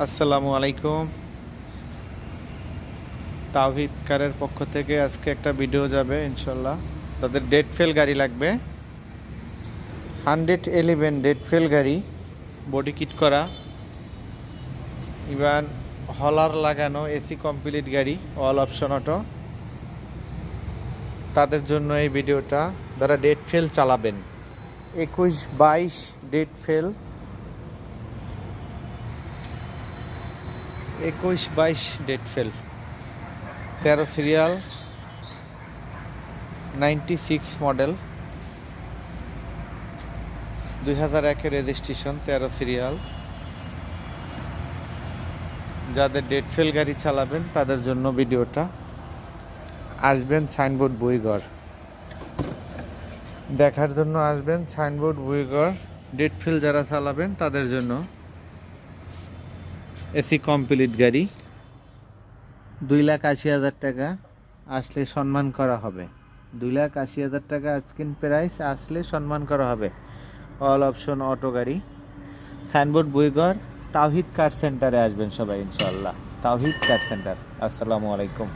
আসসালামু আলাইকুম। তাওহিদ কারের পক্ষ থেকে আজকে একটা ভিডিও যাবে ইনশাল্লাহ। তাদের ডেট ফেল গাড়ি লাগবে, 111 ডেট ফেল গাড়ি, বডি কিট করা, ইভেন হলার লাগানো, এসি কমপ্লিট গাড়ি, অল অপশন অটো। তাদের জন্য এই ভিডিওটা। যারা ডেট ফেল চালাবেন, 21-22 date fail, 21-22 date fail, 13 serial, 96 model, 2001-এর রেজিস্ট্রেশন, 13 সিরিয়াল। যাদের ডেট ফেল গাড়ি চালাবেন তাদের জন্য ভিডিওটা। আসবেন সাইনবোর্ড বুইগড়, দেখার জন্য আসবেন সাইনবোর্ড বুইগড়। ডেট ফেল যারা চালাবেন তাদের জন্য এসি কমপ্লিট গাড়ি, 2,80,000 টাকা আসলে সম্মান করা হবে। 2,80,000 টাকা আজকের প্রাইস, আসলে সম্মান করা হবে। অল অপশন অটো গাড়ি, সাইনবোর্ড বুইগড়, তাওহিদ কার সেন্টারে আসবেন সবাই ইনশাআল্লাহ। তাওহিদ কার সেন্টার। আসসালামু আলাইকুম।